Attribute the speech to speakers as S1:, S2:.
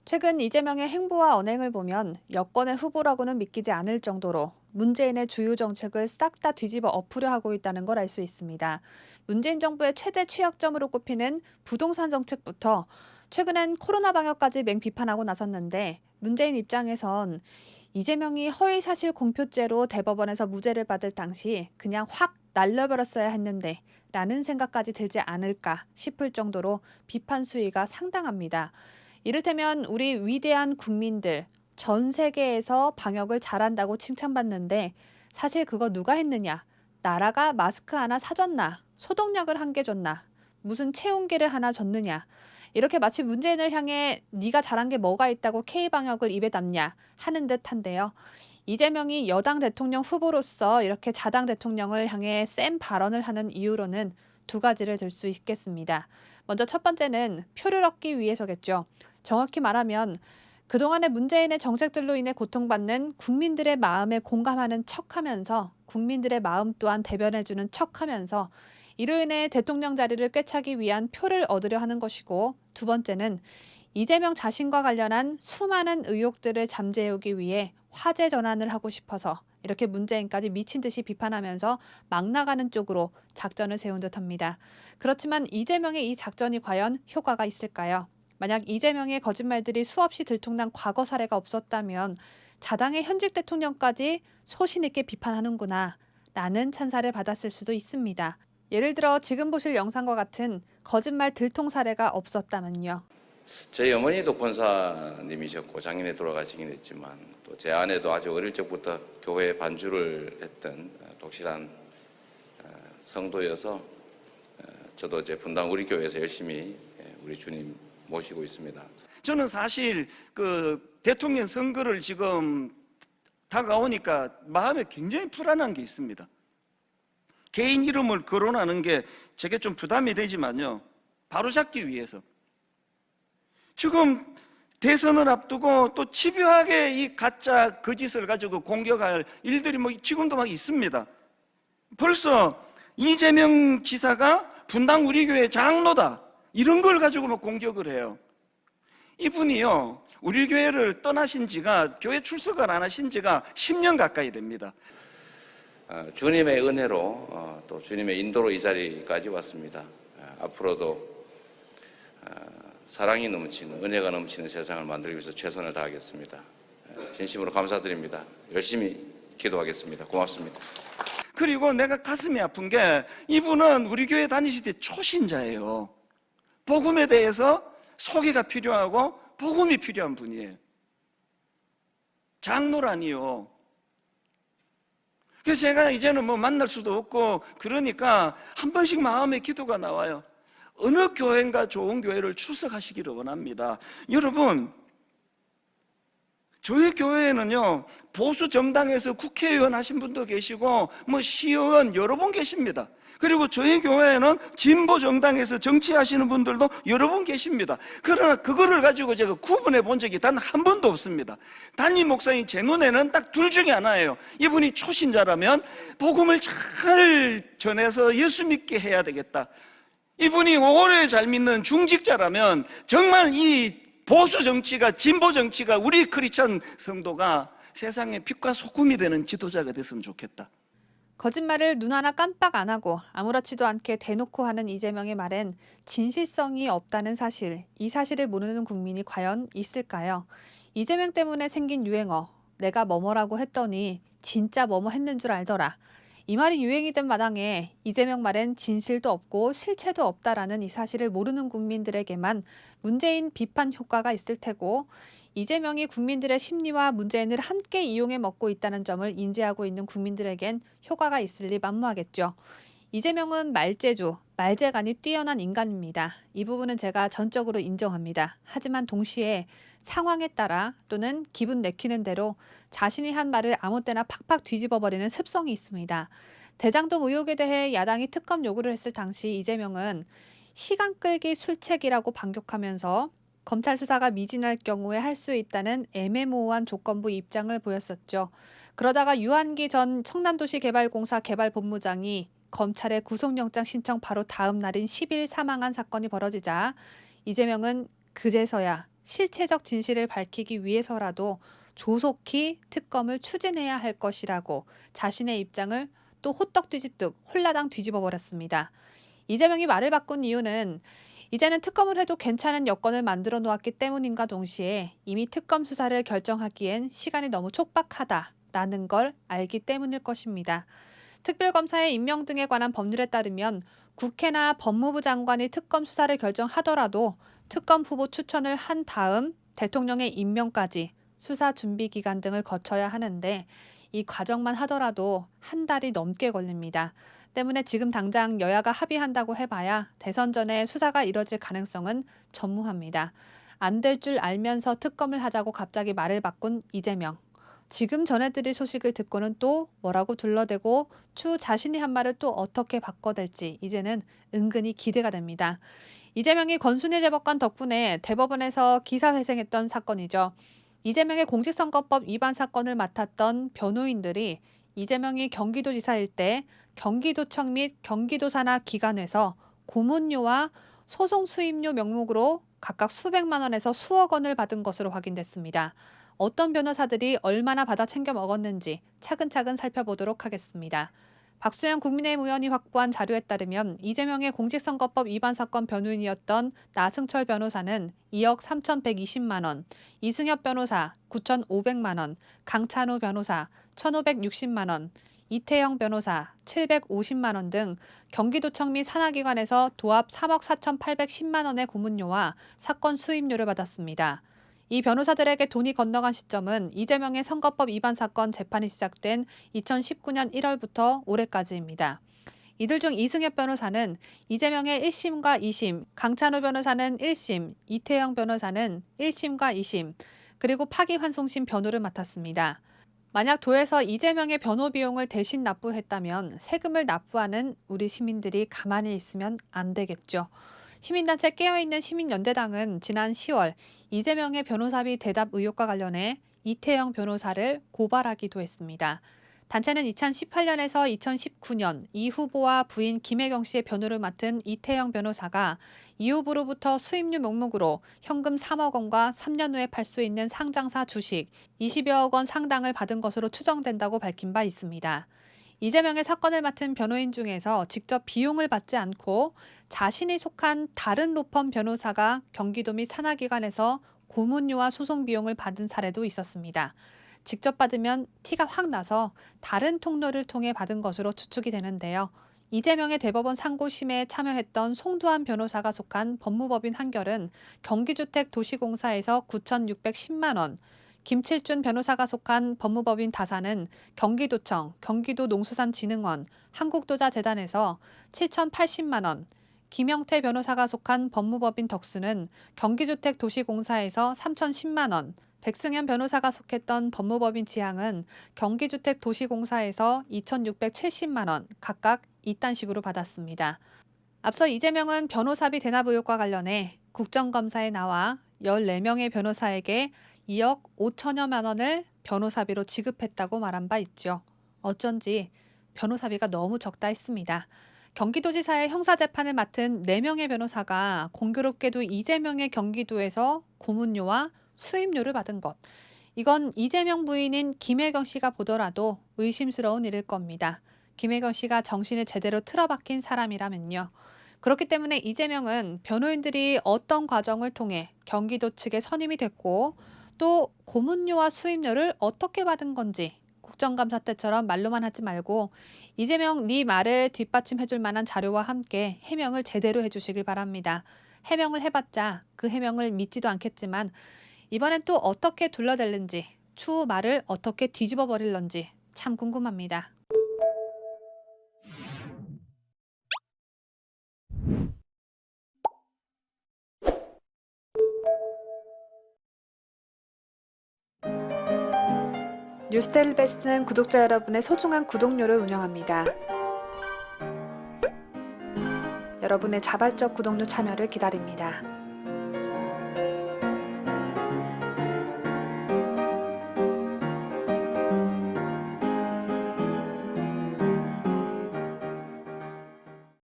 S1: 최근 이재명의 행보와 언행을 보면 여권의 후보라고는 믿기지 않을 정도로 문재인의 주요 정책을 싹 다 뒤집어 엎으려 하고 있다는 걸 알 수 있습니다. 문재인 정부의 최대 취약점으로 꼽히는 부동산 정책부터 최근엔 코로나 방역까지 맹비판하고 나섰는데 문재인 입장에선 이재명이 허위사실 공표죄로 대법원에서 무죄를 받을 당시 그냥 확 날려버렸어야 했는데 라는 생각까지 들지 않을까 싶을 정도로 비판 수위가 상당합니다. 이를테면 우리 위대한 국민들 전 세계에서 방역을 잘한다고 칭찬받는데 사실 그거 누가 했느냐? 나라가 마스크 하나 사줬나? 소독약을 한 개 줬나? 무슨 체온계를 하나 줬느냐? 이렇게 마치 문재인을 향해 네가 잘한 게 뭐가 있다고 K방역을 입에 담냐 하는 듯한데요. 이재명이 여당 대통령 후보로서 이렇게 자당 대통령을 향해 센 발언을 하는 이유로는 두 가지를 들 수 있겠습니다. 먼저 첫 번째는 표를 얻기 위해서겠죠. 정확히 말하면 그동안의 문재인의 정책들로 인해 고통받는 국민들의 마음에 공감하는 척하면서 국민들의 마음 또한 대변해주는 척하면서 이로 인해 대통령 자리를 꿰차기 위한 표를 얻으려 하는 것이고, 두 번째는 이재명 자신과 관련한 수많은 의혹들을 잠재우기 위해 화제 전환을 하고 싶어서 이렇게 문재인까지 미친 듯이 비판하면서 막 나가는 쪽으로 작전을 세운 듯합니다. 그렇지만 이재명의 이 작전이 과연 효과가 있을까요? 만약 이재명의 거짓말들이 수없이 들통난 과거 사례가 없었다면 자당의 현직 대통령까지 소신 있게 비판하는구나 라는 찬사를 받았을 수도 있습니다. 예를 들어 지금 보실 영상과 같은 거짓말 들통 사례가 없었다면요.
S2: 저희 어머니도 권사님이셨고 작년에 돌아가시긴 했지만 또 제 아내도 아주 어릴 적부터 교회 반주를 했던 독실한 성도여서 저도 이제 분당 우리 교회에서 열심히 우리 주님 모시고 있습니다.
S3: 저는 사실 그 대통령 선거를 지금 다가오니까 마음에 굉장히 불안한 게 있습니다. 개인 이름을 거론하는 게 제게 좀 부담이 되지만요, 바로잡기 위해서 지금 대선을 앞두고 또 집요하게 이 가짜 거짓을 가지고 공격할 일들이 뭐 지금도 막 있습니다. 벌써 이재명 지사가 분당 우리 교회 장로다 이런 걸 가지고 막 공격을 해요. 이분이요, 우리 교회를 떠나신 지가, 교회 출석을 안 하신 지가 10년 가까이 됩니다.
S2: 주님의 은혜로 또 주님의 인도로 이 자리까지 왔습니다. 앞으로도 사랑이 넘치는, 은혜가 넘치는 세상을 만들기 위해서 최선을 다하겠습니다. 진심으로 감사드립니다. 열심히 기도하겠습니다. 고맙습니다.
S3: 그리고 내가 가슴이 아픈 게 이분은 우리 교회 다니실 때 초신자예요. 복음에 대해서 소개가 필요하고 복음이 필요한 분이에요. 장로라니요. 그래서 제가 이제는 뭐 만날 수도 없고 그러니까 한 번씩 마음에 기도가 나와요. 어느 교회인가 좋은 교회를 출석하시기를 원합니다. 여러분, 저희 교회에는요, 보수 정당에서 국회의원 하신 분도 계시고 뭐 시의원 여러 분 계십니다. 그리고 저희 교회에는 진보 정당에서 정치하시는 분들도 여러 분 계십니다. 그러나 그거를 가지고 제가 구분해 본 적이 단 한 번도 없습니다. 담임 목사님 제 눈에는 딱 둘 중에 하나예요. 이분이 초신자라면 복음을 잘 전해서 예수 믿게 해야 되겠다. 이분이 오래 잘 믿는 중직자라면 정말 이 보수 정치가, 진보 정치가, 우리 크리스찬 성도가 세상의 빛과 소금이 되는 지도자가 됐으면 좋겠다.
S1: 거짓말을 눈 하나 깜빡 안 하고 아무렇지도 않게 대놓고 하는 이재명의 말엔 진실성이 없다는 사실, 이 사실을 모르는 국민이 과연 있을까요? 이재명 때문에 생긴 유행어, 내가 뭐뭐라고 했더니 진짜 뭐뭐 했는 줄 알더라. 이 말이 유행이된 마당에 이재명 말엔 진실도 없고 실체도 없다라는 이 사실을 모르는 국민들에게만 문재인 비판 효과가 있을 테고, 이재명이 국민들의 심리와 문재인을 함께 이용해 먹고 있다는 점을 인지하고 있는 국민들에겐 효과가 있을 리 만무하겠죠. 이재명은 말재주, 말재간이 뛰어난 인간입니다. 이 부분은 제가 전적으로 인정합니다. 하지만 동시에 상황에 따라 또는 기분 내키는 대로 자신이 한 말을 아무 때나 팍팍 뒤집어버리는 습성이 있습니다. 대장동 의혹에 대해 야당이 특검 요구를 했을 당시 이재명은 시간 끌기 술책이라고 반격하면서 검찰 수사가 미진할 경우에 할 수 있다는 애매모호한 조건부 입장을 보였었죠. 그러다가 유한기 전 청남도시개발공사 개발본부장이 검찰의 구속영장 신청 바로 다음 날인 10일 사망한 사건이 벌어지자 이재명은 그제서야 실체적 진실을 밝히기 위해서라도 조속히 특검을 추진해야 할 것이라고 자신의 입장을 또 호떡 뒤집듯 홀라당 뒤집어 버렸습니다. 이재명이 말을 바꾼 이유는 이제는 특검을 해도 괜찮은 여건을 만들어 놓았기 때문임과 동시에 이미 특검 수사를 결정하기엔 시간이 너무 촉박하다라는 걸 알기 때문일 것입니다. 특별검사의 임명 등에 관한 법률에 따르면 국회나 법무부 장관이 특검 수사를 결정하더라도 특검 후보 추천을 한 다음 대통령의 임명까지 수사 준비 기간 등을 거쳐야 하는데 이 과정만 하더라도 한 달이 넘게 걸립니다. 때문에 지금 당장 여야가 합의한다고 해봐야 대선 전에 수사가 이뤄질 가능성은 전무합니다. 안 될 줄 알면서 특검을 하자고 갑자기 말을 바꾼 이재명. 지금 전해드릴 소식을 듣고는 또 뭐라고 둘러대고 추후 자신이 한 말을 또 어떻게 바꿔댈지 이제는 은근히 기대가 됩니다. 이재명이 권순일 대법관 덕분에 대법원에서 기사회생했던 사건이죠. 이재명의 공직선거법 위반 사건을 맡았던 변호인들이 이재명이 경기도지사일 때 경기도청 및 경기도 산하 기관에서 고문료와 소송 수임료 명목으로 각각 수백만 원에서 수억 원을 받은 것으로 확인됐습니다. 어떤 변호사들이 얼마나 받아 챙겨 먹었는지 차근차근 살펴보도록 하겠습니다. 박수영 국민의힘 의원이 확보한 자료에 따르면 이재명의 공직선거법 위반 사건 변호인이었던 나승철 변호사는 2억 3,120만 원, 이승엽 변호사 9,500만 원, 강찬우 변호사 1,560만 원, 이태영 변호사 750만 원 등 경기도청 및 산하기관에서 도합 3억 4,810만 원의 고문료와 사건 수임료를 받았습니다. 이 변호사들에게 돈이 건너간 시점은 이재명의 선거법 위반 사건 재판이 시작된 2019년 1월부터 올해까지입니다. 이들 중 이승엽 변호사는 이재명의 1심과 2심, 강찬호 변호사는 1심, 이태영 변호사는 1심과 2심, 그리고 파기환송심 변호를 맡았습니다. 만약 도에서 이재명의 변호 비용을 대신 납부했다면 세금을 납부하는 우리 시민들이 가만히 있으면 안 되겠죠. 시민단체 깨어있는 시민연대당은 지난 10월 이재명의 변호사비 대답 의혹과 관련해 이태영 변호사를 고발하기도 했습니다. 단체는 2018년에서 2019년 이 후보와 부인 김혜경 씨의 변호를 맡은 이태영 변호사가 이 후보로부터 수임료 명목으로 현금 3억 원과 3년 후에 팔 수 있는 상장사 주식 20여억 원 상당을 받은 것으로 추정된다고 밝힌 바 있습니다. 이재명의 사건을 맡은 변호인 중에서 직접 비용을 받지 않고 자신이 속한 다른 로펌 변호사가 경기도 및 산하기관에서 고문료와 소송 비용을 받은 사례도 있었습니다. 직접 받으면 티가 확 나서 다른 통로를 통해 받은 것으로 추측이 되는데요. 이재명의 대법원 상고심에 참여했던 송두환 변호사가 속한 법무법인 한결은 경기주택도시공사에서 9,610만 원, 김칠준 변호사가 속한 법무법인 다사는 경기도청, 경기도농수산진흥원, 한국도자재단에서 7,080만 원, 김영태 변호사가 속한 법무법인 덕수는 경기주택도시공사에서 3,010만 원, 백승현 변호사가 속했던 법무법인 지향은 경기주택도시공사에서 2,670만 원 각각 이딴 식으로 받았습니다. 앞서 이재명은 변호사비 대납 의혹과 관련해 국정감사에 나와 14명의 변호사에게 2억 5천여만 원을 변호사비로 지급했다고 말한 바 있죠. 어쩐지 변호사비가 너무 적다 했습니다. 경기도지사의 형사재판을 맡은 4명의 변호사가 공교롭게도 이재명의 경기도에서 고문료와 수임료를 받은 것. 이건 이재명 부인인 김혜경 씨가 보더라도 의심스러운 일일 겁니다. 김혜경 씨가 정신을 제대로 틀어박힌 사람이라면요. 그렇기 때문에 이재명은 변호인들이 어떤 과정을 통해 경기도 측에 선임이 됐고 또 고문료와 수임료를 어떻게 받은 건지 국정감사 때처럼 말로만 하지 말고 이재명 네 말을 뒷받침해줄 만한 자료와 함께 해명을 제대로 해주시길 바랍니다. 해명을 해봤자 그 해명을 믿지도 않겠지만 이번엔 또 어떻게 둘러댈는지 추후 말을 어떻게 뒤집어 버릴런지 참 궁금합니다. 뉴스데일리 베스트는 구독자 여러분의 소중한 구독료를 운영합니다. 여러분의 자발적 구독료 참여를 기다립니다.